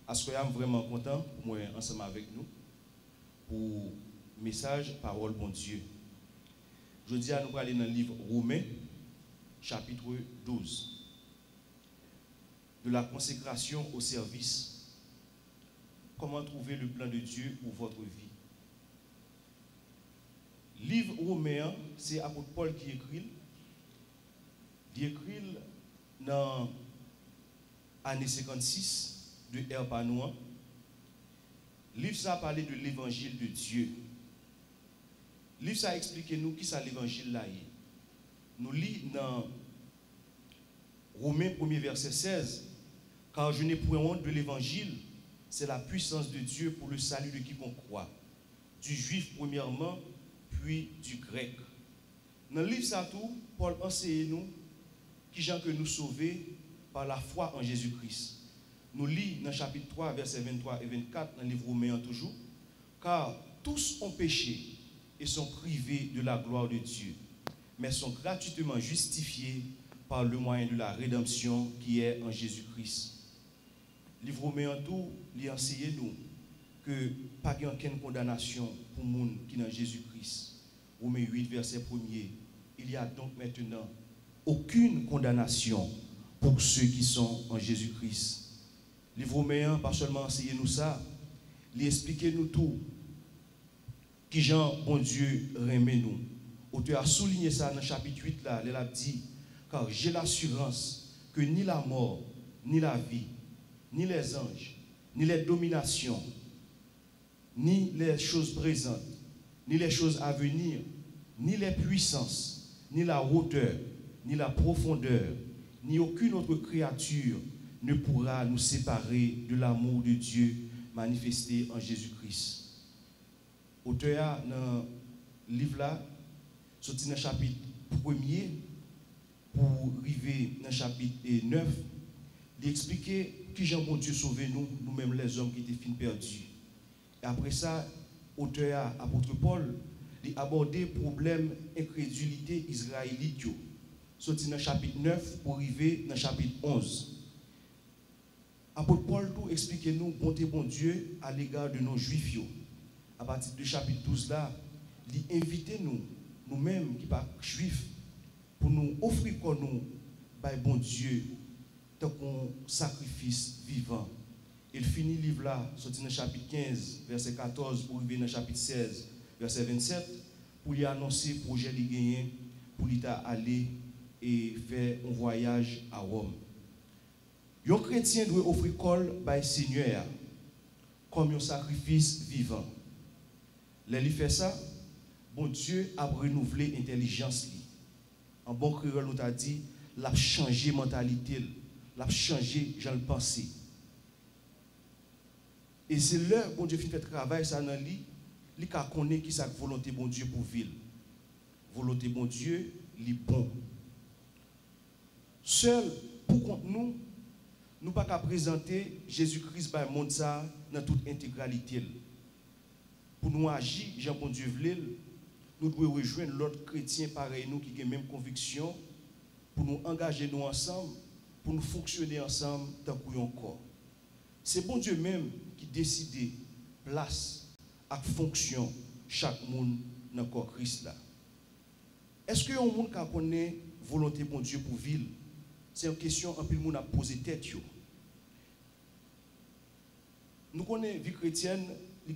À ce que je suis vraiment content pour moi ensemble avec nous pour message, parole, bon Dieu. Je dis à nous aller dans le livre Romains, chapitre 12. De la consécration au service. Comment trouver le plan de Dieu pour votre vie. Livre Romains, c'est l'apôtre Paul qui écrit. Il écrit dans l'année 56 de Herbanois. Livre ça parle de l'évangile de Dieu. Livre ça explique nous qui ça l'évangile là. Nous lisons dans Romains 1er verset 16. Car je n'ai point honte de l'évangile, c'est la puissance de Dieu pour le salut de quiconque croit. Du juif premièrement, puis du grec. Dans le livre ça tout, Paul enseigne nous qui gens que nous sauver par la foi en Jésus-Christ. Nous lisons dans le chapitre 3, versets 23 et 24, dans le livre Romains toujours. Car tous ont péché et sont privés de la gloire de Dieu, mais sont gratuitement justifiés par le moyen de la rédemption qui est en Jésus-Christ. Le livre Romains tout, il enseigne nous que pas aucune condamnation pour les gens qui sont dans Jésus-Christ. Romains 8, verset 1er. Il y a donc maintenant aucune condamnation pour ceux qui sont en Jésus-Christ. Le livre Romains, pas seulement enseigner nous ça, il explique nous tout. Qui Jean, bon Dieu, remet nous. Auteur a souligné ça dans le chapitre 8 là, il a dit, car j'ai l'assurance que ni la mort, ni la vie, ni les anges, ni les dominations, ni les choses présentes, ni les choses à venir, ni les puissances, ni la hauteur, ni la profondeur, ni aucune autre créature ne pourra nous séparer de l'amour de Dieu manifesté en Jésus-Christ. Auteur dans le livre là, sorti dans le chapitre 1er, pour arriver dans le chapitre 9, il expliquait qui Jean bon Dieu sauver nous, nous-mêmes les hommes qui étaient fin perdus. Et après ça, auteur apôtre Paul, il a abordé le problème incrédulité israélite. Sorti dans le chapitre 9 pour arriver dans le chapitre 11. Apôtre Paul tout explique nous bonté bon Dieu à l'égard de nos juifs. À partir du chapitre 12 là, il invite nous-mêmes qui ne sommes pas juifs, pour nous offrir comme nous, bon Dieu, tant qu'on sacrifice vivant. Il finit le livre là, sorti dans le chapitre 15, verset 14, pour arriver dans le chapitre 16, verset 27, pour lui annoncer le projet de gagner, pour lui aller et faire un voyage à Rome. Un chrétien doit offrir col par Seigneur comme un sacrifice vivant. Lorsqu'il fait ça, bon Dieu a renouvelé l'intelligence. En bon créole, nous a dit, l'a changé mentalité, l'a changé genre de pensée. Et c'est là bon Dieu fait travail ça dans lui, il connaît qui sa volonté bon Dieu pour vivre. Volonté bon Dieu, li bon. Seul pour contre nous, nous pas qu'à présenter Jésus-Christ par le monde ça dans toute intégralité. Pour nous agir, Jean bon Dieu veut, nous devons rejoindre l'autre chrétien pareil nous qui a même conviction pour nous engager nous ensemble, pour nous fonctionner ensemble dans un corps. C'est bon Dieu même qui décide place et fonction chaque monde dans le corps Christ là. Est-ce que un monde qui connaît volonté bon Dieu pour vivre? C'est une question que le monde a posé tête. Nous connaissons la vie chrétienne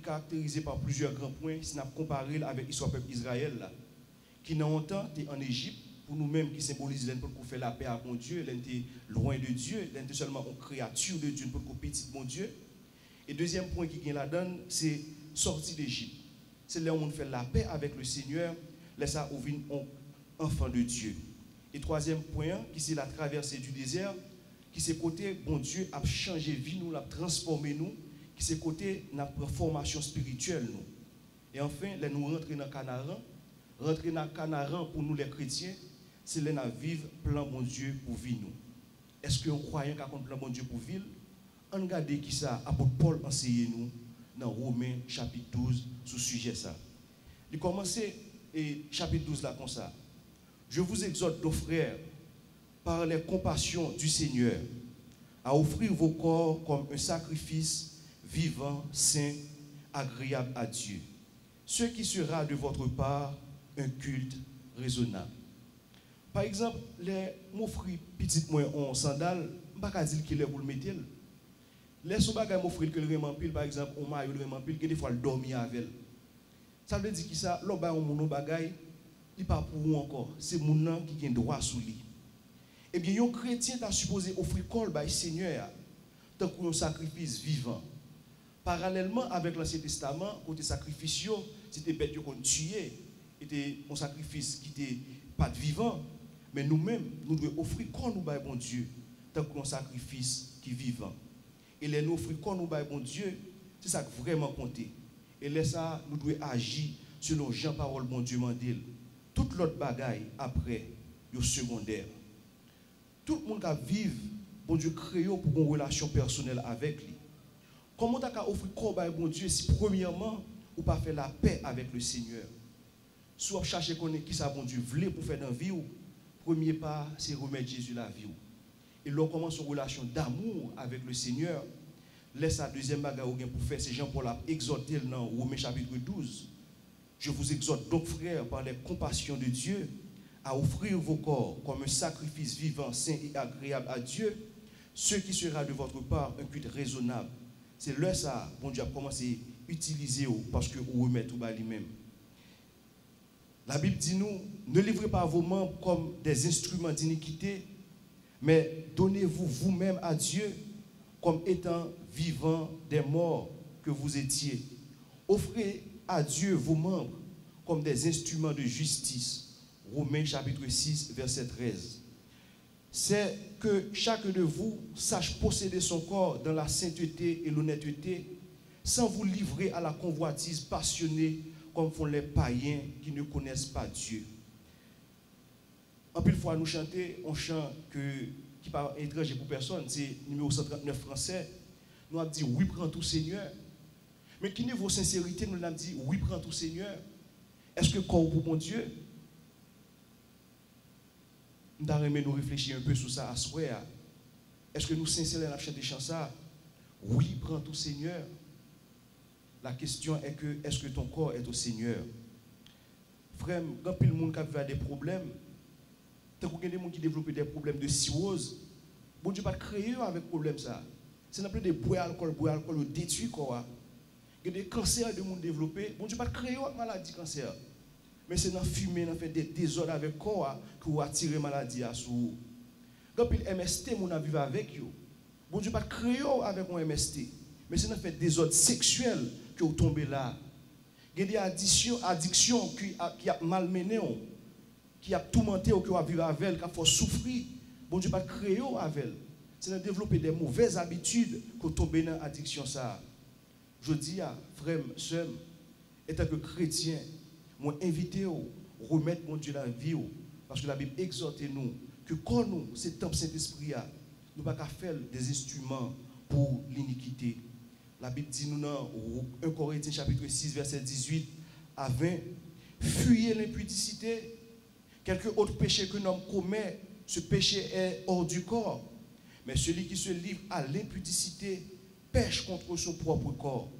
caractérisée par plusieurs grands points si nous comparons avec l'histoire du peuple Israël là, qui dans longtemps était en Égypte pour nous-mêmes qui symbolise pour faire la paix à mon Dieu, l'était loin de Dieu, l'était seulement une créature de Dieu pour petit mon Dieu. Et deuxième point qui vient là-dedans, c'est sortir d'Égypte. C'est là où on fait la paix avec le Seigneur, là ça ouvre un enfant de Dieu. Et troisième point, qui c'est la traversée du désert, qui c'est côté bon Dieu a changé vie nous, a transformé nous, qui c'est côté notre formation spirituelle nous. Et enfin, là nous rentrer dans Canaan, rentrer dans Canaan pour nous les chrétiens, c'est là nous vivre plan bon Dieu pour vivre nous. Est-ce que on croyant qu'on plan bon Dieu pour vivre? On regarde qui ça apôtre Paul enseigne nous dans Romains chapitre 12 sur ce sujet ça. Il commence chapitre 12 là comme ça. Je vous exhorte, nos frères, par les compassions du Seigneur, à offrir vos corps comme un sacrifice vivant, saint, agréable à Dieu, ce qui sera de votre part un culte raisonnable. Par exemple, les m'offrir petite moins en sandales, je ne peux pas dire qu'il est pour le mettre. Les sous-bagages m'offrir que le vraiment pile, par exemple, on maillot le vraiment pile, que des fois le dormir avec elle. Ça veut dire que ça, l'objet on mon bagage, il pas pour vous encore. C'est mon nom qui a droit sous lui. Eh bien, un chrétien est supposé offrir corps au Seigneur tant qu'un sacrifice vivant. Parallèlement avec l'Ancien Testament, côté sacrifice, c'était bête qu'on tuait, c'était un sacrifice qui n'était pas vivant. Mais nous-mêmes, nous devons offrir corps nous bon Dieu tant qu'un sacrifice qui est vivant. Et les nous offrir corps nous bon Dieu, c'est ça qui vraiment compter. Et là, ça, nous devons agir selon Jean-Parole, bon Dieu, mandil. Tout l'autre bagaille après, est secondaire. Tout le monde qui vit, bon Dieu, créé pour une relation personnelle avec lui. Comment tu as offert corps bon Dieu si premièrement, ou pas faire la paix avec le Seigneur? Soit chercher qui ça bon Dieu voulait pour faire dans la vie, premier pas, c'est remettre Jésus la vie. Et là, on commence une relation d'amour avec le Seigneur. Laisse la deuxième bagarre pour faire, c'est Jean-Paul a exhorté dans Romains chapitre 12. Je vous exhorte donc, frères, par les compassions de Dieu, à offrir vos corps comme un sacrifice vivant, saint et agréable à Dieu, ce qui sera de votre part un culte raisonnable. C'est là ça, bon Dieu a commencé à utiliser parce que vous remettez tout bas lui-même. La Bible dit nous, ne livrez pas vos membres comme des instruments d'iniquité, mais donnez-vous vous-même à Dieu comme étant vivants des morts que vous étiez. Offrez à Dieu vos membres comme des instruments de justice. Romains chapitre 6, verset 13. C'est que chacun de vous sache posséder son corps dans la sainteté et l'honnêteté, sans vous livrer à la convoitise passionnée comme font les païens qui ne connaissent pas Dieu. En plus, fois nous chanter, on chante qui n'est pas étranger pour personne, c'est numéro 139 français. Nous avons dit oui, prends tout Seigneur. Mais qui niveau sincérité, nous avons dit oui, prends tout Seigneur. Est-ce que corps pour mon Dieu? Nous avons nous réfléchir un peu sur ça à soi. Est-ce que nous sincèrement avons chanté ça? Oui, prends tout Seigneur. La question est que est-ce que ton corps est au Seigneur? Frère, quand il y a des gens qui ont des problèmes, tant qu'il y a des gens qui développent des problèmes de cirrhose, bon Dieu pas créer avec problème ça. C'est n'importe des boire alcool, détruit quoi. Il y a des cancers de monde développés, bon Dieu pas créer avec maladie cancer. Mais c'est dans fumer, dans faire des désordres avec quoi que vous attirez maladie à sous. Quand il MST mon vivre avec vous. Bon Dieu pas créer avec un MST, mais c'est dans faire des ordres sexuels que vous tombez là. Il y a des addictions qui a malmené, qui a tourmenté ou qui a vécu avec elle, qui a fait souffrir. Bon Dieu pas créé avec elle. C'est de développer des mauvaises habitudes que vous tombez dans l'addiction ça. Je dis à frère, sœur, étant que chrétien, moi invité à remettre mon Dieu dans la vie. Parce que la Bible exhorte nous que quand nous, c'est temple Saint-Esprit, nous ne pouvons pas faire des instruments pour l'iniquité. La Bible dit nous dans 1 Corinthiens chapitre 6, verset 18 à 20, fuyez l'impudicité. Quelque autre péché que l'homme commet, ce péché est hors du corps. Mais celui qui se livre à l'impudicité pêche contre son propre corps.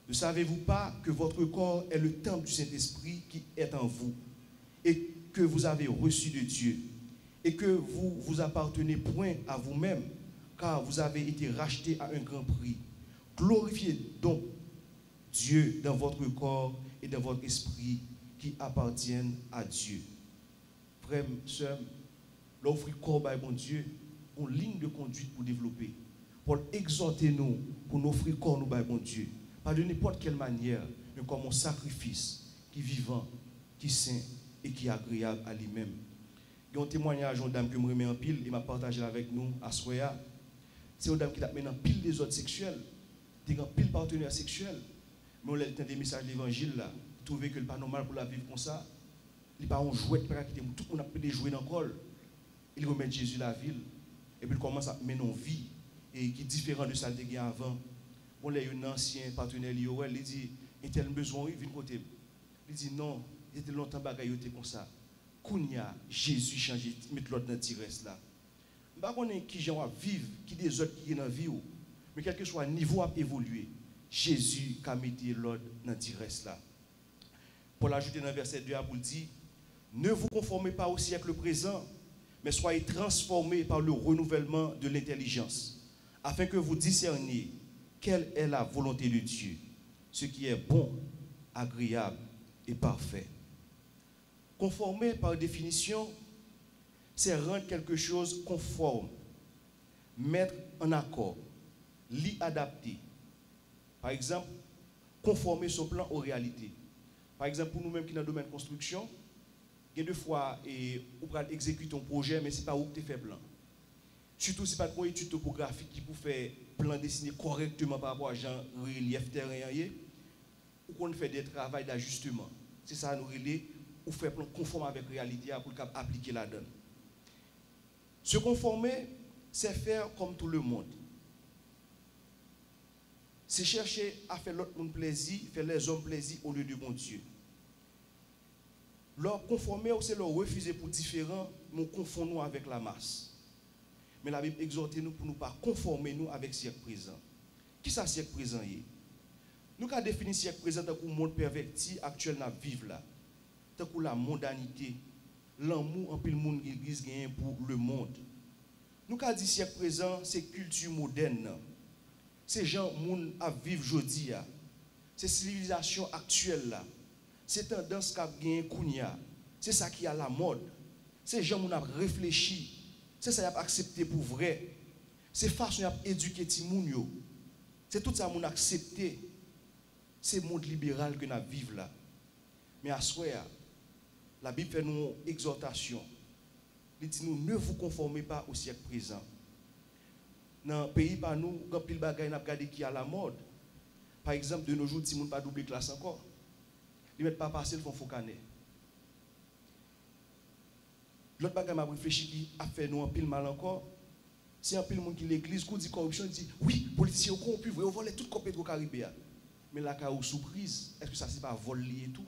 Ne savez-vous pas que votre corps est le temple du Saint-Esprit qui est en vous et que vous avez reçu de Dieu et que vous vous appartenez point à vous-même car vous avez été rachetés à un grand prix. Glorifiez donc Dieu dans votre corps et dans votre esprit qui appartiennent à Dieu. Frères, sœurs, l'offrir corps à mon Dieu, une ligne de conduite pour développer, pour exhorter nous, pour nous offrir corps nous à mon Dieu. Pas de n'importe quelle manière, mais comme un sacrifice qui est vivant, qui est saint et qui est agréable à lui-même. Il y a un témoignage d'une dame que je me remets en pile et m'a partagé avec nous à Soya. C'est une dame qui a mis en pile des autres sexuels, des pile partenaires sexuels. Mais on a entendu des messages de l'évangile là, trouver que ce n'est pas normal pour la vivre comme ça. Il n'y a pas un jouet qui tout le monde a pu jouer dans le col. Il remet Jésus la ville et puis il commence à mener une vie et qui est différente de celle qu'il y a avant. On a un ancien partenaire, il dit, il a besoin, il vient côté. Il dit non, il était longtemps bagaille comme ça. Kounya, Jésus change, met l'autre dans le tiresse là. Je pas qu'on est qui gens vivre, qui des autres qui sont dans la vie, mais quel que soit le niveau à évoluer, Jésus a mis l'ordre dans le direct là. Pour l'ajouter dans le verset 2, il dit, ne vous conformez pas au siècle présent, mais soyez transformés par le renouvellement de l'intelligence, afin que vous discerniez quelle est la volonté de Dieu, ce qui est bon, agréable et parfait. Conformer, par définition, c'est rendre quelque chose conforme, mettre en accord, l'y adapter. Par exemple, conformer son plan aux réalités. Par exemple, pour nous-mêmes qui sommes dans le domaine de construction, il y a deux fois, on peut exécuter un projet, mais ce n'est pas où tu fais plan. Surtout si pas de étude topographique qui peut faire plan dessiné correctement par rapport à genre relief terrain, ou qu'on fait des travaux d'ajustement. C'est ça nous relais, ou faire plan conforme avec la réalité pour appliquer la donne. Se conformer, c'est faire comme tout le monde. C'est chercher à faire l'autre monde plaisir, faire les hommes plaisir au lieu de bon Dieu. Leur conformer, c'est leur refuser pour différents, nous confondons avec la masse. Mais la Bible exhorte nous pour ne pas conformer nous avec le siècle présent. Qui ça, le siècle présent est? Nous avons défini le siècle présent tant que le monde perverti actuel n'a vivre là. Tant que la mondanité, l'amour en pile monde l'église gagne pour le monde. Nous avons dit siècle présent, c'est culture moderne. C'est gens monde à vivre aujourd'hui. C'est civilisation actuelle là. C'est tendance qu'a gagné kounya. C'est ça qui a la mode. C'est gens qui ont réfléchi. C'est ça qui a accepté pour vrai. C'est façon qui a éduqué ti moun yo. C'est tout ça qu'on a accepté. C'est le monde libéral que nous vivons là. Mais à ce moment, la Bible fait nous une exhortation. Il dit nous ne vous conformez pas au siècle présent. Dans le pays par nous, il y a pile bagaille n'a regardé qui a la mode. Par exemple, de nos jours, si moun pas double classe encore. Ils mettent pas passer le font faux canet. L'autre bagaille m'a réfléchi qui a fait nous un pile mal encore. C'est un pile monde qui l'église qui dit corruption dit oui, politiciens corrompus, vous volez toute copie de Caribéa. Mais là quand surprise, est-ce que ça c'est pas vol lié tout?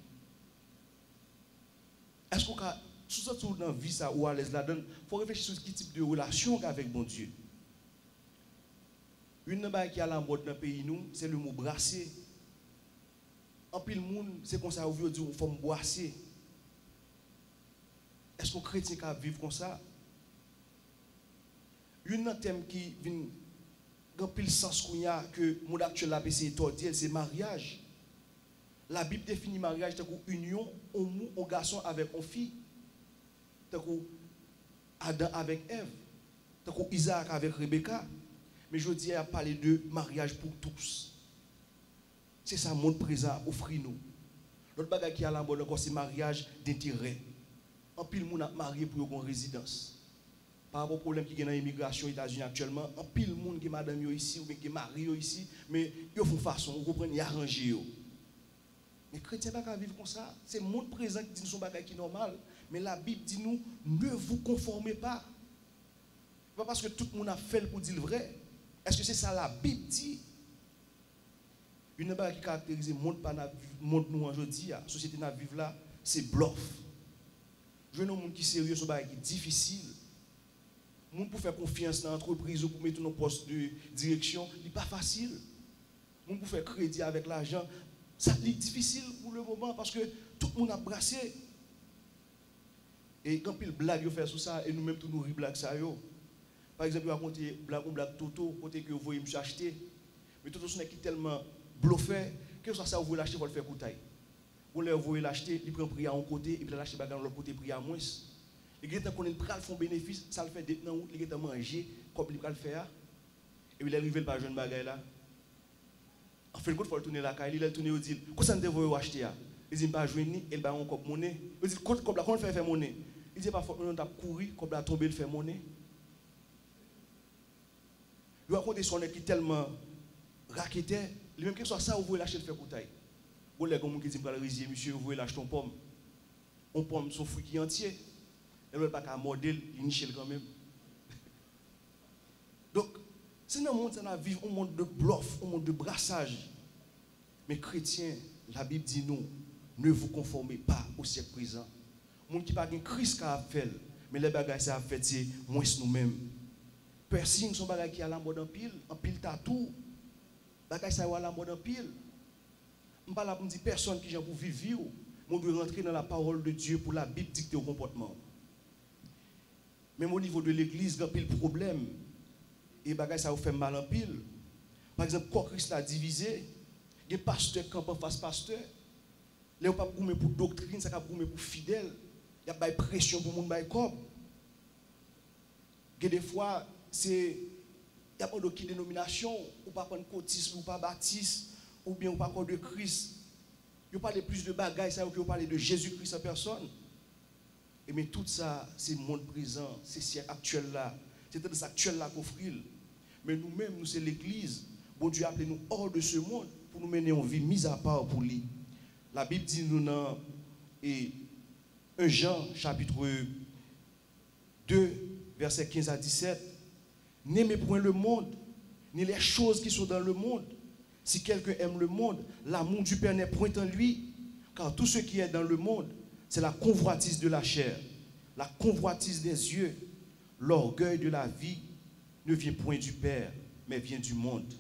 Est-ce qu'on a surtout dans la vie ça ou à l'aise là-dedans, faut réfléchir sur quel type de relation avec bon Dieu. Une bagaille qui a la mode dans le pays nous, c'est le mot brasser. En pile monde, c'est comme ça aujourd'hui on faut boisser. Est-ce qu'on chrétien qui vivre comme ça? Une thème qui vient dans pile sens qu'on y a que le monde actuel a essayé de dire, c'est mariage. La Bible définit mariage comme union un garçon avec une fille. Comme Adam avec Ève. Comme Isaac avec Rebecca. Mais je dis à parler de mariage pour tous. C'est ça le monde présent offre nous. L'autre bagage qui a la mode encore c'est mariage d'intérêt. En pile monde a marié pour une résidence. Par rapport au problème qui est dans l'immigration aux États-Unis actuellement, en pile monde qui est madame ici ou bien qui est marié ici, mais ils font façon, vous comprenez, ils arrangent. Mais les chrétiens ne peuvent pas vivre comme ça. C'est le monde présent qui dit son bagage qui est normal. Mais la Bible dit nous, ne vous conformez pas. Pas parce que tout le monde a fait pour dire le vrai. Est-ce que c'est ça la Bible dit? Une chose qui caractérise le monde nous aujourd'hui, la société qui vivre là, c'est bluff. Je veux un monde qui est sérieux, c'est un qui est difficile. Le monde pour faire confiance dans l'entreprise ou pour mettre nos postes de direction, ce n'est pas facile. Le monde pour faire crédit avec l'argent, ça est difficile pour le moment parce que tout le monde a brassé. Et quand il blague, il fait sur ça, et nous-mêmes, tous nous rit blague ça. Par exemple, il raconter blague Toto, côté que vous voyez me acheter. Mais Toto, ce n'est qui tellement bluffé, que soit ça, vous voulez l'acheter, vous le faire pour taille. Vous voulez l'acheter, il prend prix à un côté, et puis l'acheter de l'autre côté, prix à moins. Et quand on a un bénéfice, ça le fait détenir, il a manger, comme il va le faire. Et puis il arrive par jeune bagaille là. En fait, il faut tourner la caille, il a tourné, il dit, comment ça ne vous acheter? Il dit, pas jouer ni, il va en cop monnaie. Il dit, comment on fait faire monnaie? Il dit, pas faut on a couru, comme la tomber, il fait monnaie. Il raconte son qui tellement raquetté, lui-même que soit ça, vous voulez l'acheter, le faire pour taille. Vous les gens qui disent, monsieur, vous voulez l'acheter en pomme. On pomme son fruit qui est entier. Elle ne peut pas modèle, il niche quand même. Donc, c'est un monde qui vivre un monde de bluff, un monde de brassage. Mais chrétiens, la Bible dit non, ne vous conformez pas au siècle présent. Le monde qui n'a pas de Christ qui a fait, mais les bagages qui a fait, c'est moins nous-mêmes. Piercing son bagage qui a la mode en pile tatou. Bagage ça a la mode en pile. Je ne parle pas pour dire personne qui j'ai pour vivre, mais on doit rentrer dans la parole de Dieu pour la Bible dicter au comportement. Même au niveau de l'église, il y a pile problème. Et bagage ça vous fait mal en pile. Par exemple, quand Christ l'a divisé, il y a pasteur qui en face pasteur. Là, on ne pas pour doctrine, ça pas pour fidèle. Il y a pas de pression pour le monde comme. Des fois, c'est il y a pas de dénomination, ou pas prendre cotisme, ou pas baptiste, ou bien ou pas encore de Christ. Il parle plus de bagages, ça que vous parlez de Jésus-Christ en personne. Et mais tout ça, c'est le monde présent, c'est siècle actuel là. C'est dans ce actuel là qu'on offre. Mais nous-mêmes, nous c'est l'église. Bon Dieu a appelé nous hors de ce monde pour nous mener en vie mise à part pour lui. La Bible dit nous dans 1 Jean chapitre 2 versets 15 à 17, n'aimez point le monde, ni les choses qui sont dans le monde. Si quelqu'un aime le monde, l'amour du Père n'est point en lui, car tout ce qui est dans le monde, c'est la convoitise de la chair, la convoitise des yeux, l'orgueil de la vie ne vient point du Père, mais vient du monde.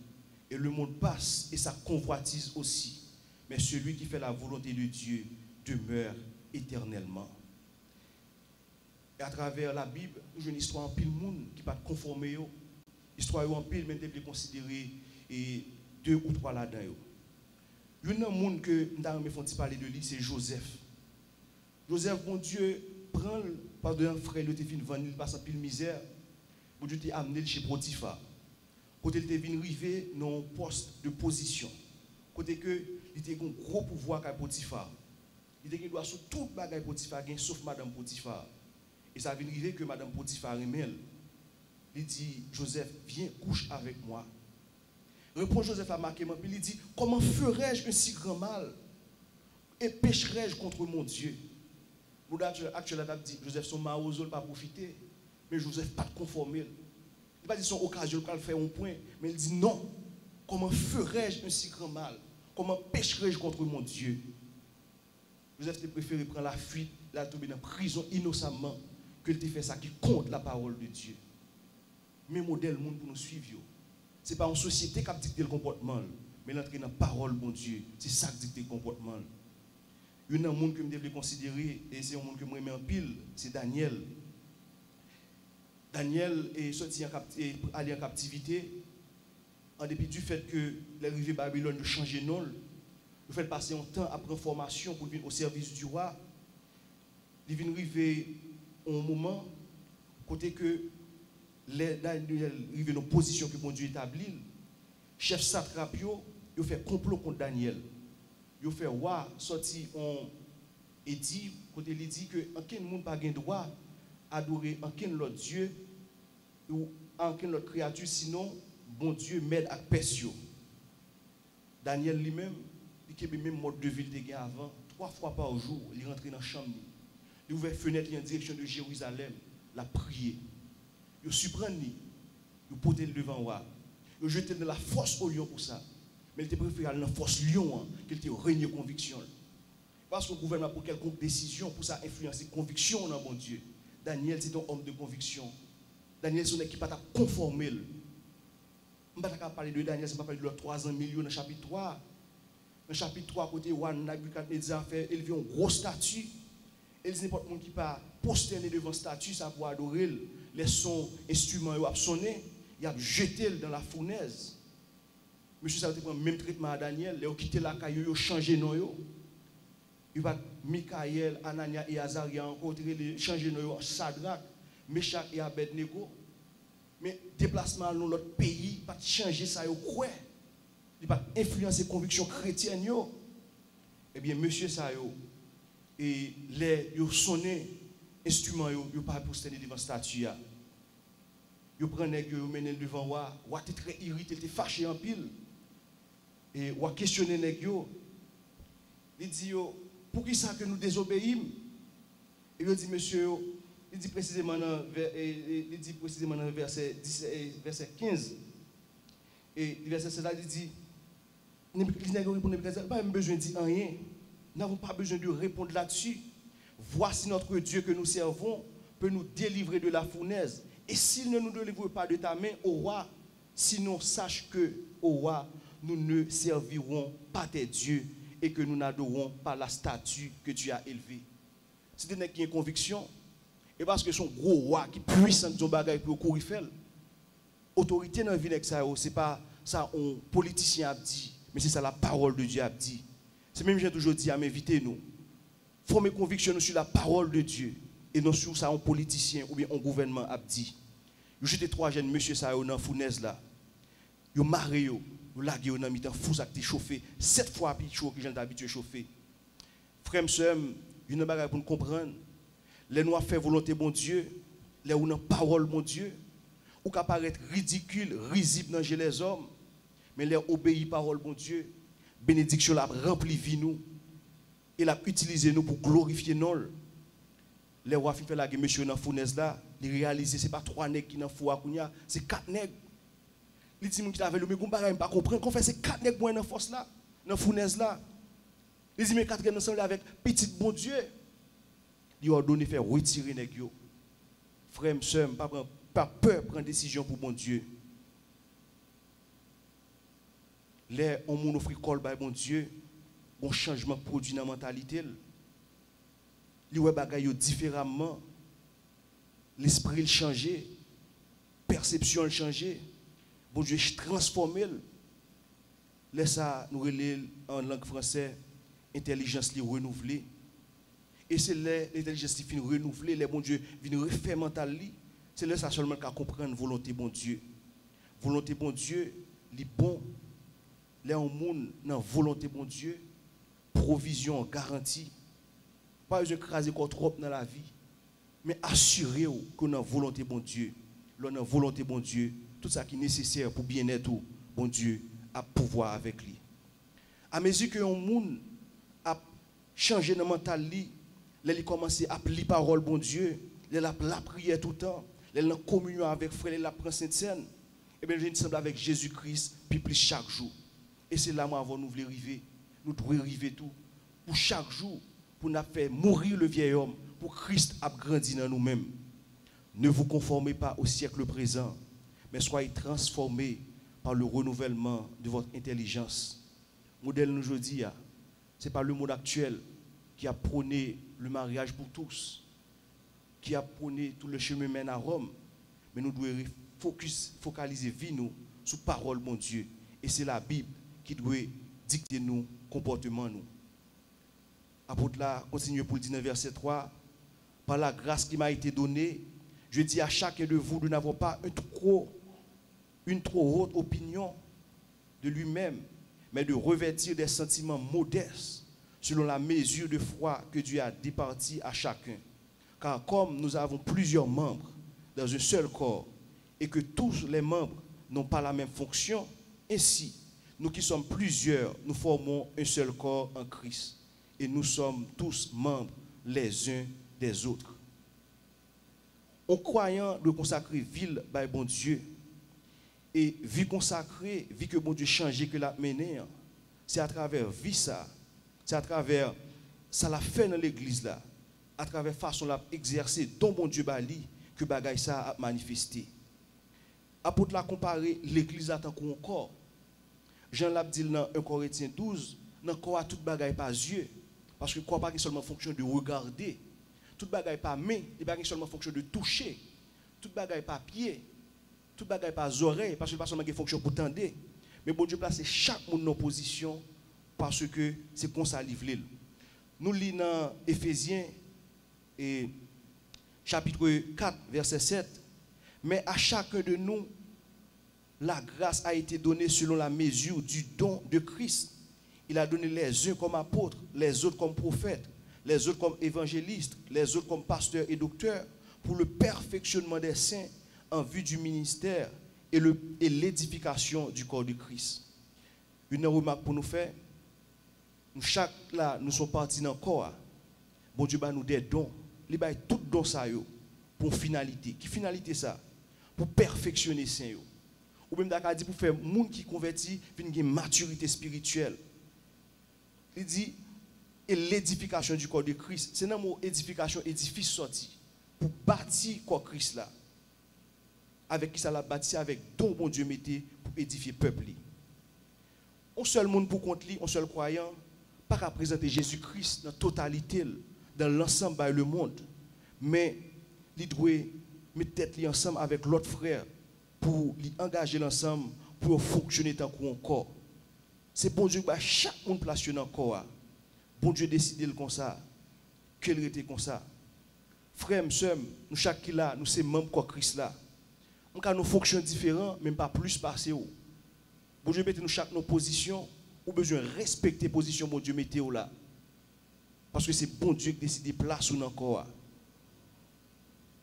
Et le monde passe et sa convoitise aussi. Mais celui qui fait la volonté de Dieu demeure éternellement. Et à travers la Bible, nous avons une histoire en pile monde qui ne pas conformer. Histoire en pile, même de considérer deux ou trois là-dedans. Il y a un monde que nous avons parler de lui, c'est Joseph. Joseph, bon Dieu, prend par un frère, il était venu vendre, il passe en pile misère. Bon Dieu t'a amené chez Potiphar. Côté il était venu arriver dans un poste de position. Côté que il était un gros pouvoir qu'à Potiphar. Il était doit sur toute bagaille Potiphar, sauf Madame Potiphar. Et ça vient arriver que Madame Potiphar aimait. Il dit, Joseph, viens, couche avec moi. Répond Joseph à marquer, puis il dit, comment ferais-je un si grand mal? Et pécherais-je contre mon Dieu? Actuellement, il dit, Joseph, son maozol pas profiter, mais Joseph pas conformer. Il pas dit son occasion de faire un point, mais il dit non. Comment ferais-je un si grand mal? Comment pécherais-je contre mon Dieu? Joseph a préféré prendre la fuite, la tomber dans la prison innocemment, que de faire ça qui compte la parole de Dieu. Mais modèle monde pour nous suivre. Ce n'est pas une société qui dicte le comportement, mais l'entrée dans la parole de Dieu. C'est ça qui dicte le comportement. Il y a un monde que je devrais considérer, et c'est un monde que je mets en pile, c'est Daniel. Daniel est sorti allé en captivité, en dépit du fait que l'arrivée de Babylone a changé de nom. Il fait passer un temps après formation pour venir au service du roi. Il vient arriver un moment, côté que Daniel arrive dans une position que mon Dieu établit. Chef satrape, il fait complot contre Daniel. Il fait roi sorti on et dit côté il dit que aucun monde pas gain droit adorer aucun autre Dieu ou aucun autre créature sinon bon Dieu m'aide à persio. Daniel lui-même il a même mode de ville de avant 3 fois par jour, il rentre dans la chambre. Il ouvre fenêtre en direction de Jérusalem, la prier. Il surprend il porte le devant roi. Il jette dans la force au lion pour ça. Mais il était préféré aller dans la force lion qu'il était régner conviction. Parce que le gouvernement pour quelconque décision pour ça influencer conviction dans mon Dieu. Daniel c'est un homme de conviction. Daniel son équipe a conformé. Je ne vais pas parler de Daniel, je ne vais pas parler de leurs 300 millions dans le chapitre 3. Dans le chapitre 3, côté Wan Nabucodonosor fait élever un gros statut. Il dit n'importe qui pas posterner devant statut, ça pour adorer. Les sons, instruments, ils ont sonné, ils ont jeté dans la fournaise. Monsieur, ça a été le même traitement à Daniel. Ils ont quitté la caillou, ils ont changé nos nom. Ils ont Michael, Anania et Azaria encore changé nos nom. Shadrach, Meshach et Abednego. Mais déplacement dans l'autre pays, pas changer ça, ils croient. Il va influencer les convictions chrétiennes. Eh bien, monsieur, ça, et les sonné, instruments, ils pas posterner devant la statue. Ils prennent les gens, ils mènent devant moi. Moi, tu es très irrité, tu es fâché en pile. Et moi, questionner les gens. Il dit, pour qui ça que nous désobéissons? Et il dit, monsieur, il dit précisément dans le verset 15. Et le verset 16, il dit, nous n'avons pas besoin de dire rien. Nous n'avons pas besoin de répondre là-dessus. Voici notre Dieu que nous servons peut nous délivrer de la fournaise Et s'il ne nous délivre pas de ta main, ô roi, sinon sache que, ô roi, nous ne servirons pas tes dieux et que nous n'adorons pas la statue que tu as élevée. C'est une qui a une conviction. Et parce que son gros roi qui est puissant de son bagage pour courir faire. Autorité dans la vie, ce n'est pas ça un politicien a dit, mais c'est ça la parole de Dieu a dit. C'est même j'ai toujours dit à m'inviter nous. Former conviction sur la parole de Dieu et non sur ça un politicien ou bien un gouvernement a dit. J'étais 3 jeunes monsieur ça dans la fournaise là. Yo maré yo lagué dans mi-temps fou ça qui chauffé 7 fois plus chaud que j'ai habitué chauffer. Frère sœur, une bagage pour nous comprendre. Les noirs fait volonté bon Dieu, les ou dans parole bon Dieu, ou qu'à paraître ridicule, risible dans les hommes, mais les obéit parole bon Dieu, bénédiction l'a rempli vie nous et l'a utilisé nous pour glorifier nous. Les rois fait la guerre monsieur dans fournaise là, il réaliser c'est pas 3 nègres qui dans fou à kounya, c'est 4 nègres. Il dit qui avait le mais comparé pas comprendre qu'on fait c'est 4 nègres dans force là, dans fournaise là. Il dit mais 4 nègres ensemble avec petit bon Dieu. Il a ordonné faire retirer les gens. Frère, sœur, pas peur de prendre décision pour bon Dieu. Les on moun offre col par bon Dieu, bon changement produit dans la mentalité. Li wè bagay yo différemment. L'esprit il changé, perception il changé. Bon Dieu transformé. Laisse ça nous relève en langue française intelligence li renouvelée. Et c'est l'intelligence qui finit renouvelée, les bon Dieu viennent refaire mental. C'est là ça seulement qu'à comprendre volonté bon Dieu. Volonté bon Dieu, li bon. Les gens dans volonté bon Dieu, provision garantie. Pas besoin de craser trop dans la vie, mais assurez-vous que dans volonté bon Dieu, dans volonté bon Dieu, tout ça qui est nécessaire pour bien-être bon Dieu a pouvoir avec lui. À mesure que un monde a changé dans mental li, il commence à appeler parole bon Dieu, il a la prière tout le temps, il est en communion avec frère, il prend Sainte Seine. Et bien, je semble avec Jésus-Christ, puis plus chaque jour. Et c'est là, moi, avant nous voulons arriver. Nous devons arriver tout. Pour chaque jour, pour nous faire mourir le vieil homme, pour Christ a grandi dans nous-mêmes. Ne vous conformez pas au siècle présent, mais soyez transformés par le renouvellement de votre intelligence. Le modèle nous aujourd'hui, ce n'est pas le monde actuel qui a prôné le mariage pour tous, qui a prôné tout le chemin mène à Rome, mais nous devons focaliser vie nous sur parole mon Dieu. Et c'est la Bible qui doit dicter nous comportement nous. Apôtre là continue pour le dire dans verset 3. Par la grâce qui m'a été donnée, je dis à chacun de vous de n'avoir pas une trop haute opinion de lui-même, mais de revêtir des sentiments modestes selon la mesure de foi que Dieu a départie à chacun. Car comme nous avons plusieurs membres dans un seul corps et que tous les membres n'ont pas la même fonction, ainsi, nous qui sommes plusieurs, nous formons un seul corps en Christ. Et nous sommes tous membres les uns des autres. En croyant de consacrer ville par bon Dieu, et vie consacrée, vie que bon Dieu change, que l'a mené, c'est à travers vie ça, c'est à travers ça l'a fait dans l'église là, à travers façon l'a exercer dont bon Dieu bali que bagaille ça a manifesté. Apôtre l'a comparé l'église à tant qu'on corps. Jean l'a dit dans 1 Corinthiens 12, dans corps à toute bagaille pas yeux, parce que corps pas seulement fonction de regarder, toute bagaille pas main, il pas seulement fonction de toucher, toute bagaille pas pied, toute bagaille pas oreille, parce que pas seulement une fonction pour tendre, mais bon Dieu place chaque monde en position parce que c'est comme ça livré. Nous lisons dans Éphésiens et chapitre 4 verset 7, mais à chacun de nous la grâce a été donnée selon la mesure du don de Christ. Il a donné les uns comme apôtres, les autres comme prophètes, les autres comme évangélistes, les autres comme pasteurs et docteurs, pour le perfectionnement des saints en vue du ministère et l'édification du corps de Christ. Une remarque pour nous faire, nous chaque là, nous sommes partis dans le corps. Bon Dieu nous des dons, il a tout don ça pour une finalité. Qui finalité ça? Pour perfectionner les saints. Ou même d'accord dit pour faire monde qui convertit une maturité spirituelle. Il dit et l'édification du corps de Christ. C'est dans le mot édification, édifice sorti pour bâtir corps Christ là. avec qui ça l'a bâti, avec dont bon Dieu mettait pour édifier le peuple. Un seul monde pour compte lui, un seul croyant, pas qu'à présenter Jésus-Christ dans la totalité, dans l'ensemble de le monde, mais il doit mettre tête ensemble avec l'autre frère pour engager l'ensemble pour fonctionner tant qu'on corps. C'est bon Dieu qui va chaque monde placer dans le corps. Bon Dieu décide comme ça, qu'elle était comme ça. Frères, sœurs, nous chaque qui là, nous sommes membres de Christ là. Nous fonctionnons différents, même pas plus passé. Bon Dieu mette nous chaque nos positions, ou besoin de respecter la position bon Dieu mette là. Parce que c'est bon Dieu qui décide de place ou encore.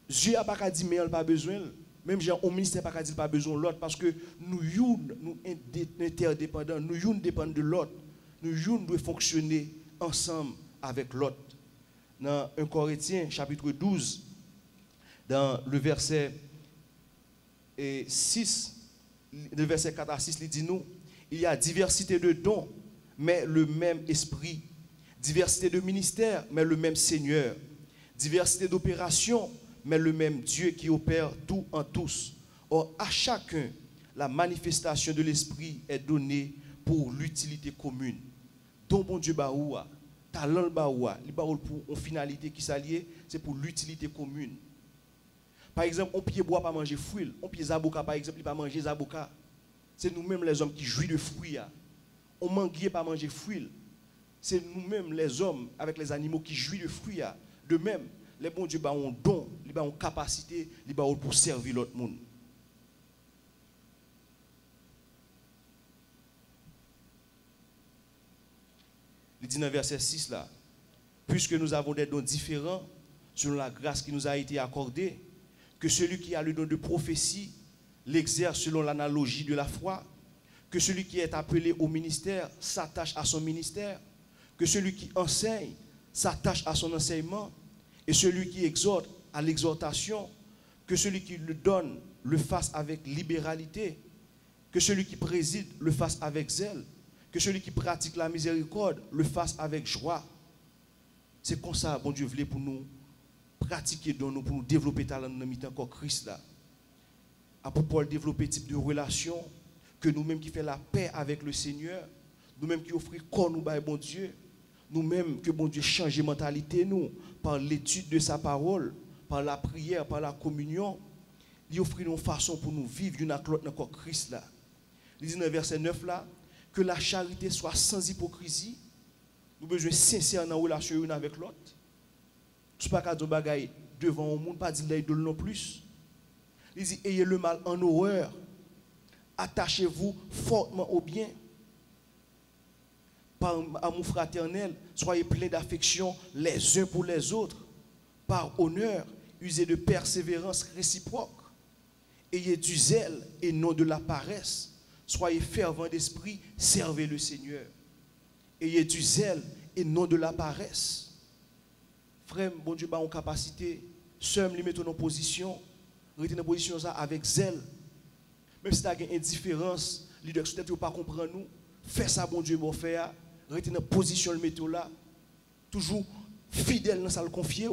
Dieu n'a pas dit mais il n'a pas besoin. Même gens au ministère n'a pas dit pas besoin de l'autre parce que nous interdépendants, nous dépendons de l'autre. Nous devons fonctionner ensemble avec l'autre. Dans 1 Corinthiens chapitre 12, dans le verset 6, le verset 4 à 6, il dit nous, il y a diversité de dons, mais le même esprit. Diversité de ministères, mais le même Seigneur. Diversité d'opérations, mais le même Dieu qui opère tout en tous. Or, à chacun, la manifestation de l'esprit est donnée pour l'utilité commune. Donc, bon Dieu, baoua, talent baoua, il baoua pour une finalité qui s'allie, c'est pour l'utilité commune. Par exemple, on pied bois pas manger fruits, on pied zaboka par exemple, il pas manger zaboka. C'est nous-mêmes les hommes qui jouissent de fruits. On mangue pas manger fruits. C'est nous-mêmes les hommes avec les animaux qui jouissent de fruits. De même, les bons dieux ont un don, ils ont une capacité, ils ont pour servir l'autre monde. Il dit dans verset 6 là, puisque nous avons des dons différents selon la grâce qui nous a été accordée, que celui qui a le don de prophétie l'exerce selon l'analogie de la foi, que celui qui est appelé au ministère s'attache à son ministère, que celui qui enseigne s'attache à son enseignement, et celui qui exhorte à l'exhortation, que celui qui le donne le fasse avec libéralité, que celui qui préside le fasse avec zèle, que celui qui pratique la miséricorde le fasse avec joie. C'est comme ça, bon Dieu voulait pour nous pratiquer dans nous, pour nous développer talent dans le encore Christ là. Pour Paul développer type de relation que nous-mêmes qui fait la paix avec le Seigneur, nous-mêmes qui offrons corps nous par bon Dieu, nous-mêmes que bon Dieu change la mentalité nous par l'étude de sa parole, par la prière, par la communion, il offre une façon pour nous vivre une avec l'autre encore Christ là. Il dit dans le verset 9 là que la charité soit sans hypocrisie. Nous avons besoin sincère dans la relation une avec l'autre. Tu pas qu'à dire bagaille devant le monde, pas dire l'idole non plus. Il dit ayez le mal en horreur. Attachez-vous fortement au bien. Par amour fraternel, soyez pleins d'affection les uns pour les autres. Par honneur, usez de persévérance réciproque. Ayez du zèle et non de la paresse. Soyez fervents d'esprit, servez le Seigneur. Ayez du zèle et non de la paresse. Frère, bon Dieu, en capacité, seul lui mettons en position, retenez en position ça avec zèle. Même si tu as une indifférence, leader peut-être ne pas comprendre nous, fais ça, bon Dieu, bon faire, retenez en position le mettre là, toujours fidèle dans ça le confier.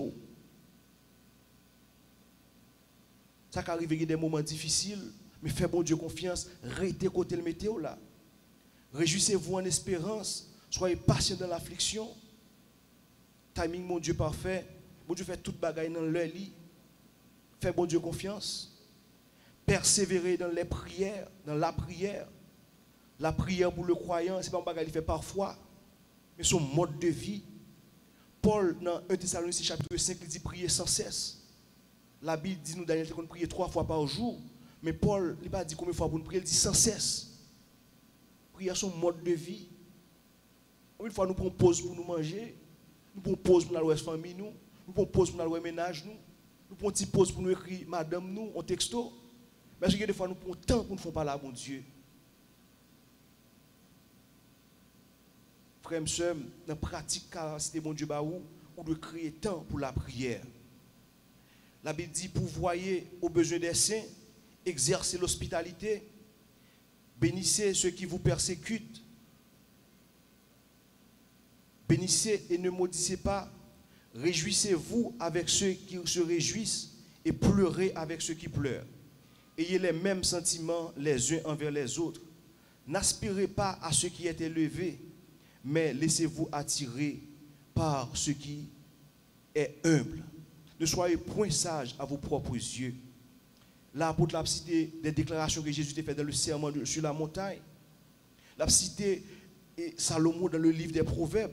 Ça qui arrive des moments difficiles, mais faites bon Dieu confiance, restez côté le météo là. Réjouissez-vous en espérance, soyez patient dans l'affliction. Timing, mon Dieu parfait. Bon Dieu fait toute bagaille dans leur lit. Faites bon Dieu confiance. Persévérez dans les prières, dans la prière. La prière pour le croyant, ce n'est pas un bagaille qu'il fait parfois, mais son mode de vie. Paul, dans 1 Thessaloniciens chapitre 5, il dit prier sans cesse. La Bible dit nous, Daniel, qu'on prie 3 fois par jour. Mais Paul, il n'a pas dit combien de fois pour nous prier, il dit sans cesse. Prier son mode de vie. Une fois nous prenons pause pour nous manger, nous prenons pause pour nous aller famille, nous prenons pause pour nous aller ménage, nous prenons une pause pour nous écrire madame, nous, en texto. Mais des fois nous prenons temps pour nous faire parler à bon Dieu. Frère, sœur, dans la pratique, c'était bon Dieu, on doit créer temps pour la prière. La Bible dit, pourvoyez aux besoins des saints, exercez l'hospitalité, bénissez ceux qui vous persécutent, bénissez et ne maudissez pas, réjouissez-vous avec ceux qui se réjouissent et pleurez avec ceux qui pleurent. ayez les mêmes sentiments les uns envers les autres. N'aspirez pas à ce qui est élevé, mais laissez-vous attirer par ce qui est humble. Ne soyez point sages à vos propres yeux. L'apôtre l'a cité des déclarations que Jésus a faites dans le sermon sur la montagne. L'a cité Salomon dans le livre des Proverbes.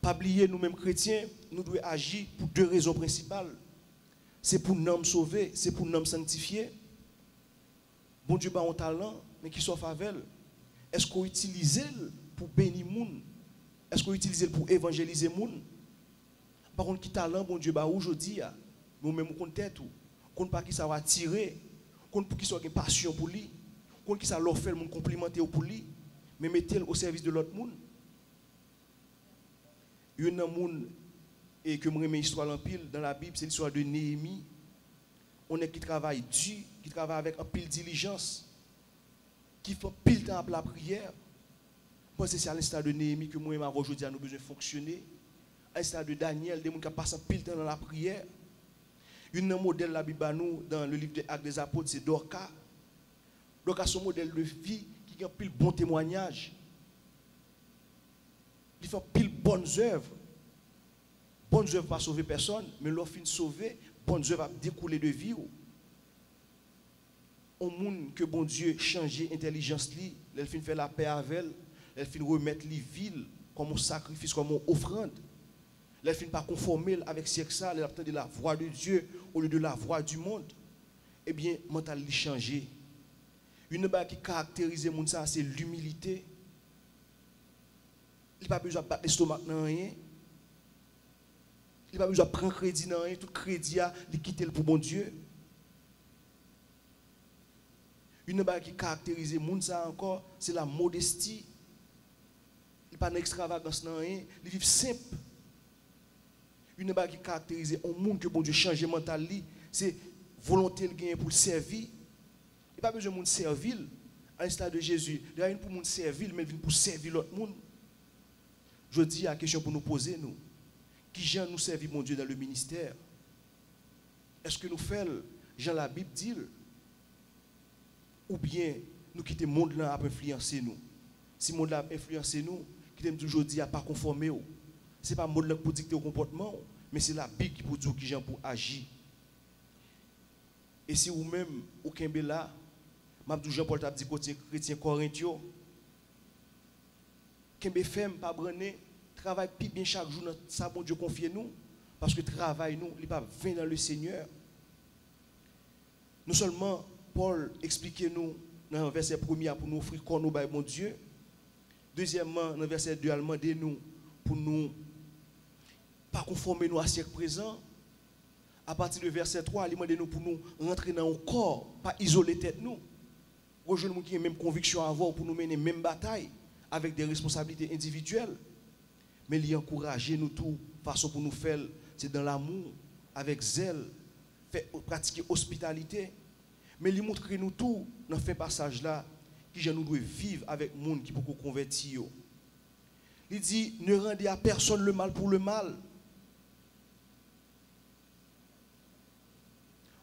Pas oublier, nous-mêmes chrétiens, nous devons agir pour deux raisons principales. C'est pour nous sauver, c'est pour nous sanctifier. Bon Dieu a un talent, mais qui soit favel. Est-ce qu'on utilise pour bénir les gens? Est-ce qu'on utilise pour évangéliser les gens? Par contre, qui talent, bon Dieu a aujourd'hui, nous-mêmes, on compte tout. On ne pas qui ça va attirer, on ne pas qui soit une passion pour lui, on ne qui ça leur fait le complimenter pour lui, mais mettez-le au service de l'autre monde. Il y a un monde et que moi histoire en pile dans la Bible, c'est l'histoire de Néhémie. On est qui travaille dur, qui travaille avec un pile diligence, qui fait pile temps à la prière. Moi c'est à l'instar de Néhémie que moi aujourd'hui nous besoin de fonctionner. À l'instar de Daniel, des gens qui passent pile temps dans la prière. Une modèle la Bible nous dans le livre des Actes des Apôtres, c'est Dorcas. Dorcas son modèle de vie qui a pile bon témoignage. Il fait pile bonnes œuvres. Bonnes œuvres pas sauver personne, mais l'offre fin sauver, bonnes œuvres va découler de vie. Au monde que bon Dieu change intelligence li, elle fin faire la paix avec elle, elle fin remettre les villes comme un sacrifice, comme une offrande. Elle fin pas conformer avec ça, elle attend de la voix de Dieu au lieu de la voix du monde. Eh bien, mental li changer. Une chose qui caractérise monde ça, c'est l'humilité. Il n'a pas besoin de battre l'estomac dans rien. Il n'a pas besoin de prendre crédit dans rien. Tout crédit, il quitte pour bon Dieu. Une chose qui caractérise le monde, ça encore, c'est la modestie. Il n'y a pas d'extravagance dans rien. Il vit simple. Une chose qui caractérise un monde que bon Dieu change mental, c'est volonté de gagner pour servir. Il n'y a pas besoin de monde servir. À l'instar de Jésus, il y a une pour monde servir, mais il vient pour servir l'autre monde. Je dis la question pour nous poser, nous. Qui Jean nous servit, mon Dieu, dans le ministère? Est-ce que nous faisons, Jean la Bible dit, ou bien nous quittons le monde là à influencer nous? Si le monde là a influencé nous, qui t'aime toujours dire à pas conformer. Ce n'est pas le monde là pour dicter au comportement, mais c'est la Bible qui pour dire qui Jean pour agir. Et si vous-même, au Kembe là, Jean-Paul t'a dit côté chrétien corinthien, Kembe femme pas branné, travaille plus bien chaque jour, ça bon Dieu confie nous, parce que travail nous, il pas vient dans le Seigneur. Non seulement Paul explique nous dans le verset 1er pour nous offrir corps nous par mon Dieu. Deuxièmement, dans le verset 2, il demande nous pour nous pas conformer nous à siècle présent. À partir du verset 3, il demande nous pour nous rentrer dans un corps, pas isoler tête nous. Rejoindre nous qui ont même conviction à avoir pour nous mener même bataille avec des responsabilités individuelles. Mais il encourage nous tout façon pour nous faire, c'est dans l'amour, avec zèle, pratiquer hospitalité. Mais il montre nous tout dans ce passage là qui nous doit vivre avec le monde qui peut convertir. Il dit ne rendez à personne le mal pour le mal.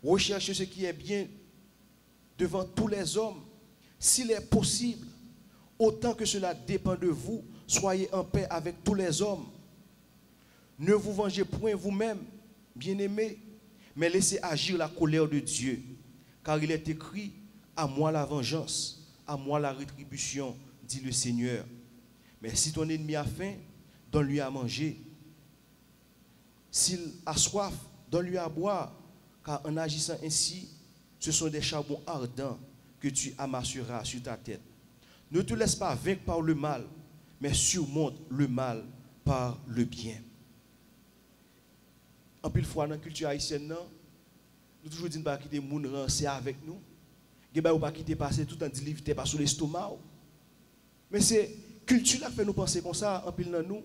Recherchez ce qui est bien devant tous les hommes. S'il est possible, autant que cela dépend de vous, soyez en paix avec tous les hommes. Ne vous vengez point vous-même, bien-aimés, mais laissez agir la colère de Dieu. Car il est écrit, à moi la vengeance, à moi la rétribution, dit le Seigneur. Mais si ton ennemi a faim, donne-lui à manger. S'il a soif, donne-lui à boire. Car en agissant ainsi, ce sont des charbons ardents que tu amasseras sur ta tête. Ne te laisse pas vaincre par le mal, mais surmonte le mal par le bien. En pile fois dans la culture haïtienne, nous toujours disons pas quitter les gens rancés avec nous. Nous ne pas quitter passer tout en délivré par sur l'estomac. Mais c'est culture qui fait nous penser comme ça en pile dans nous.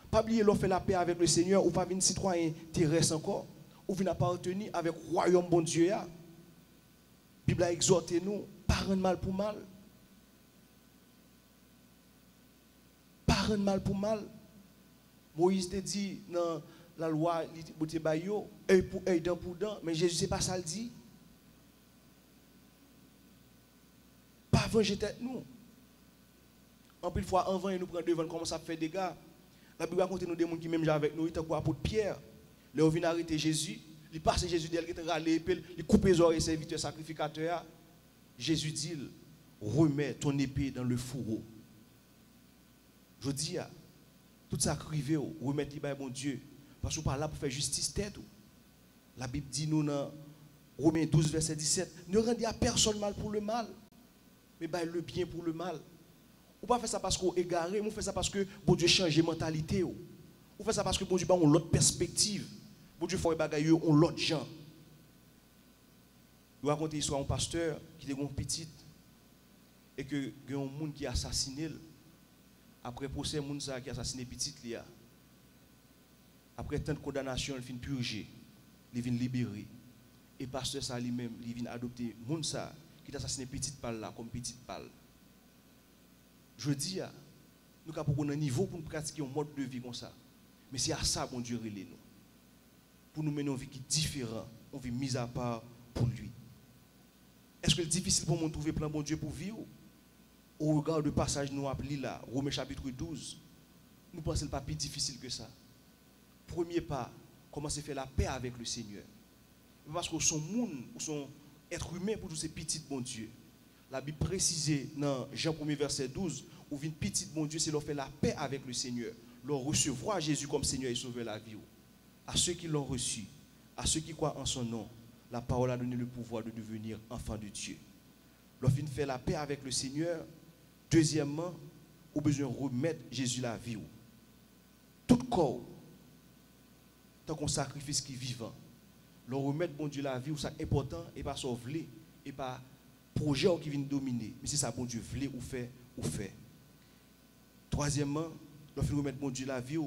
Pas oublier l'on fait la paix avec le Seigneur ou pas venir citoyen terrestre encore ou venir appartenir avec le royaume bon Dieu. La Bible a exhorté nous, pas rendre mal pour mal. Pas rendre mal pour mal. Moïse te dit dans la loi, œil pour œil, dent pour dent, mais Jésus, c'est pas ça le dit. venger tête nous. En plus fois avant nous prend devant comment ça fait des dégâts. La Bible raconte nous des gens qui même avec nous, ils étaient quoi apôtre Pierre. Là, on vient arrêter Jésus, il passe Jésus d'elle qui était râlé, il coupe les oreilles serviteur sacrificateur. Jésus dit, remets ton épée dans le fourreau. Je dis, tout ça crivé, remettre les bon Dieu. Parce qu'on pas là pour faire justice tête. La Bible dit nous dans Romains 12, verset 17, ne rendez à personne mal pour le mal, mais le bien pour le mal. Ou pas faire ça parce qu'on est égaré, on fait ça parce que bon Dieu change de mentalité. On fait ça parce que bon Dieu a une autre perspective. Bon Dieu fait des bagailles on l'autre gens. Je raconte l'histoire d'un pasteur qui était un petit et que il y a un monde qui a assassiné. Après procès, un monde qui a assassiné petit là. Après tant de condamnation, il vient purger, il vient libérer. Et pasteur ça lui-même, il vient adopter monde ça qui a assassiné petite balle là comme petite balle. Je dis nous avons un niveau pour nous pratiquer un mode de vie comme ça. Mais c'est à ça bon Dieu relève nous. Pour nous mener une vie qui est différente, une vie mise à part pour lui. Est-ce que c'est difficile pour nous de trouver plein bon Dieu pour vivre? Au regard du passage nous appelons là, Romains chapitre 12, nous pensons que ce n'est pas plus difficile que ça. Premier pas, commencer à faire la paix avec le Seigneur. Parce que son monde, ou son être humain pour tous ces petits bon Dieu. La Bible précise dans Jean 1er verset 12, où vient petit bon Dieu, c'est leur faire la paix avec le Seigneur. Leur recevoir Jésus comme Seigneur et Sauveur la vie. À ceux qui l'ont reçu, à ceux qui croient en son nom, la parole a donné le pouvoir de devenir enfant de Dieu. Leur fin faire la paix avec le Seigneur. Deuxièmement, au besoin de remettre Jésus la vie. Tout corps, tant qu'on sacrifice qui est vivant, leur remettre bon Dieu la vie, c'est important et pas sauver et pas projet qui vient dominer. Mais c'est ça bon Dieu voulait ou fait. Troisièmement, leur fin remettre bon Dieu la vie,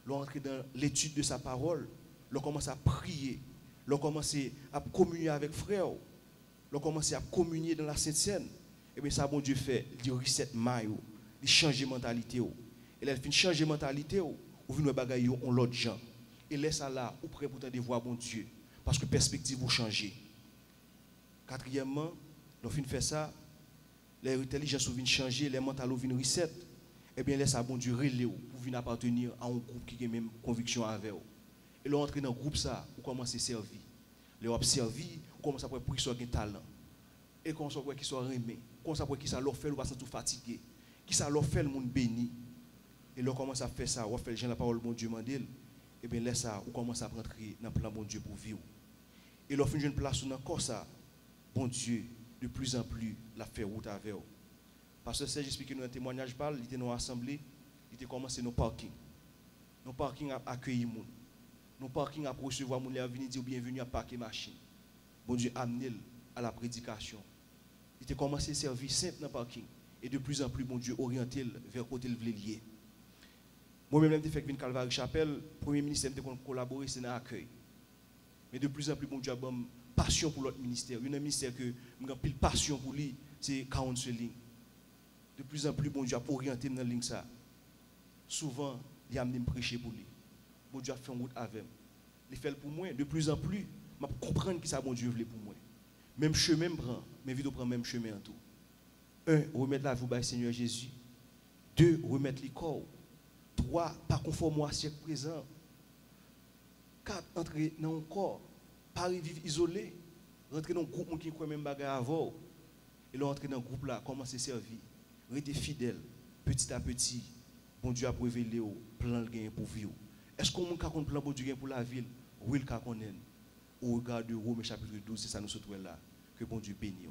leur entrer dans l'étude de sa parole, leur commencer à prier, leur commencer à communier avec frère, leur commencer à communier dans la Sainte Seine. Et bien ça bon Dieu fait, il reset maille, il change mentalité. Et là il fait changer mentalité, ou vient nous bagaille on l'autre gens. Et laisse ça là ou prêt pour de voir bon Dieu parce que perspective vous changer. Quatrièmement, lorsqu'on fin fait ça, les intelligences viennent changer, les mentales viennent reset. Et bien laisse ça bon Dieu relais pour venir appartenir à un groupe qui a même conviction avec vous. Et là entrer dans le groupe ça, vous commencez à servir. Les observer, vous commencez à prendre pour qu'ils soient talent. Et qu'on soit qu'ils soient remis, qu'on soit qu'ils ça leur fait ou pas tout fatigué, qui ça leur fait le monde béni. Et là commence à faire ça, on fait la parole bon Dieu mandel. Et bien laisse ça, on commence à rentrer dans le plan bon Dieu pour vivre. Et là fin une place dans corps ça, bon Dieu de plus en plus la fait route avec vous. Parce que Serge explique nous un témoignage parle, il était dans l'assemblée, il était commencé nos parking. Nos parking à accueillir monde. Nos parking à recevoir monde, venir dire bienvenue à parquer machine. Bon Dieu amener à la prédication. Il était commencé à servir simple dans le parking. Et de plus en plus, bon Dieu orienté vers côté le lié. Moi-même, j'ai fait que Calvary Chapelle, le premier ministère qui collaboré, c'est dans l'accueil. Mais de plus en plus, bon Dieu a une passion pour l'autre ministère. Il y a un ministère que j'ai pile passion pour lui, c'est counseling. De plus en plus, bon Dieu a orienté dans la ligne ça. Souvent, il a amené me prêcher pour lui. Bon Dieu a fait une route avec moi. Il fait pour moi. De plus en plus, je comprends que ça bon Dieu voulait pour moi. Même chemin me prend, mais vite prend même chemin en tout. 1. Remettre la vie au Seigneur Jésus. 2. Remettre les corps. 3. Pas conforme au siècle présent. 4. Entrer dans un corps. Pas vivre isolé. Rentrer dans un groupe qui croit même bagarre avant. Et là, entrer dans un groupe là, commencer à servir. Rester fidèle. Petit à petit, bon Dieu a révélé au plan de gain pour vivre. Est-ce qu'on a un plan bon Dieu pour la ville? Oui, le cas qu'on a. Au regard de Romains chapitre 12, c'est ça nous se trouve là. Que bon Dieu bénisse.